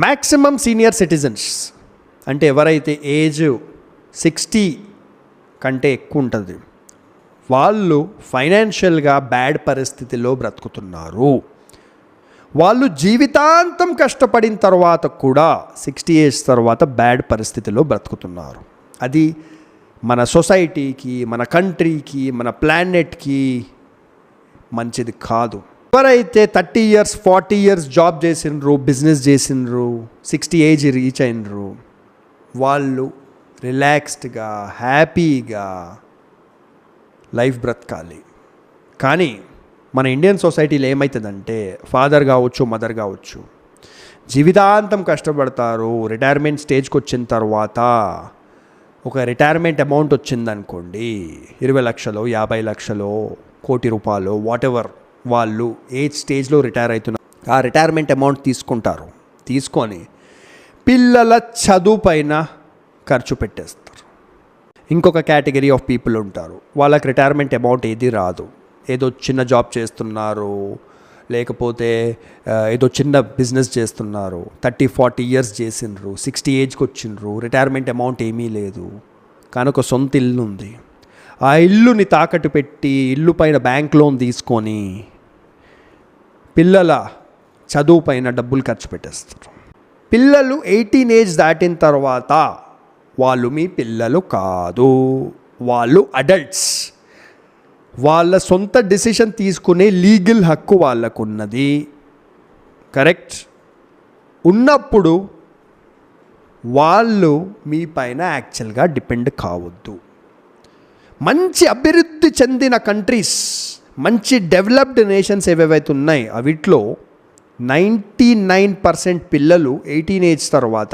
Maximum senior citizens అంటే ఎవరైతే age 60 కంటే ఎక్కువ ఉంటుంది వాళ్ళు ఫైనాన్షియల్గా బ్యాడ్ పరిస్థితిలో బ్రతుకుతున్నారు. వాళ్ళు జీవితాంతం కష్టపడిన తర్వాత కూడా 60 ఏజ్ తర్వాత బ్యాడ్ పరిస్థితిలో బ్రతుకుతున్నారు. అది మన సొసైటీకి, మన కంట్రీకి, మన ప్లానెట్కి మంచిది కాదు. ఎవరైతే 30 ఇయర్స్ 40 ఇయర్స్ జాబ్ చేసినరు, బిజినెస్ చేసినరు, 60 ఏజ్ రీచ్ అయినరు, వాళ్ళు రిలాక్స్డ్గా హ్యాపీగా లైఫ్ బ్రతకాలి. కానీ మన ఇండియన్ సొసైటీలో ఏమవుతుందంటే ఫాదర్ కావచ్చు, మదర్ కావచ్చు, జీవితాంతం కష్టపడతారు. రిటైర్మెంట్ స్టేజ్కి వచ్చిన తర్వాత ఒక రిటైర్మెంట్ అమౌంట్ వచ్చిందనుకోండి, 20 లక్షలు, 50 లక్షలు, కోటి రూపాయలు, వాట్ ఎవర్, వాళ్ళు ఏ స్టేజ్లో రిటైర్ అవుతున్నారు ఆ రిటైర్మెంట్ అమౌంట్ తీసుకొని పిల్లల చదువు పైన ఖర్చు పెట్టేస్తారు. ఇంకొక కేటగిరీ ఆఫ్ పీపుల్ ఉంటారు, వాళ్ళకి రిటైర్మెంట్ అమౌంట్ ఏది రాదు. ఏదో చిన్న జాబ్ చేస్తున్నారు, లేకపోతే ఏదో చిన్న బిజినెస్ చేస్తున్నారు, 30-40 ఇయర్స్ చేసినారు, 60 ఏజ్కి వచ్చిండ్రు, రిటైర్మెంట్ అమౌంట్ ఏమీ లేదు, కానీ ఒక సొంత ఇల్లు ఉంది. ఆ ఇల్లుని తాకట్టు పెట్టి ఇల్లు పైన బ్యాంక్ లోన్ తీసుకొని పిల్లల చదువు పైన డబ్బులు ఖర్చు పెట్టేస్తారు. పిల్లలు 18 ఏజ్ దాటిన తర్వాత వాళ్ళు మీ పిల్లలు కాదు, వాళ్ళు అడల్ట్స్. వాళ్ళ సొంత డెసిషన్ తీసుకునే లీగల్ హక్కు వాళ్ళకు ఉన్నది, కరెక్ట్. ఉన్నప్పుడు వాళ్ళు మీ పైన యాక్చువల్గా డిపెండ్ కావద్దు. మంచి అభివృద్ధి చెందిన కంట్రీస్, మంచి డెవలప్డ్ నేషన్స్ ఏవేవైతే ఉన్నాయి అవిట్లో 99% పిల్లలు 18 ఏజ్ తర్వాత,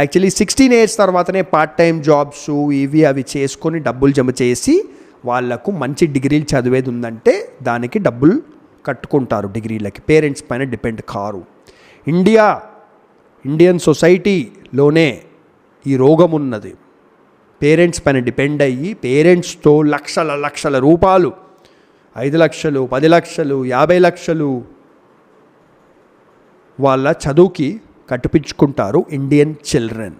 యాక్చువల్లీ 16 ఏజ్ తర్వాతనే పార్ట్ టైం జాబ్స్ ఇవి అవి చేసుకొని డబ్బులు జమ చేసి వాళ్లకు మంచి డిగ్రీలు చదివేది ఉందంటే దానికి డబ్బులు కట్టుకుంటారు డిగ్రీలకి, పేరెంట్స్ పైన డిపెండ్ కారు. ఇండియన్ సొసైటీలోనే ఈ రోగం ఉన్నది. పేరెంట్స్ పైన డిపెండ్ అయ్యి పేరెంట్స్తో లక్షల రూపాయలు, 5 లక్షలు, 10 లక్షలు, 50 లక్షలు వాళ్ళ చదువుకి కట్టిపించుకుంటారు ఇండియన్ చిల్డ్రన్.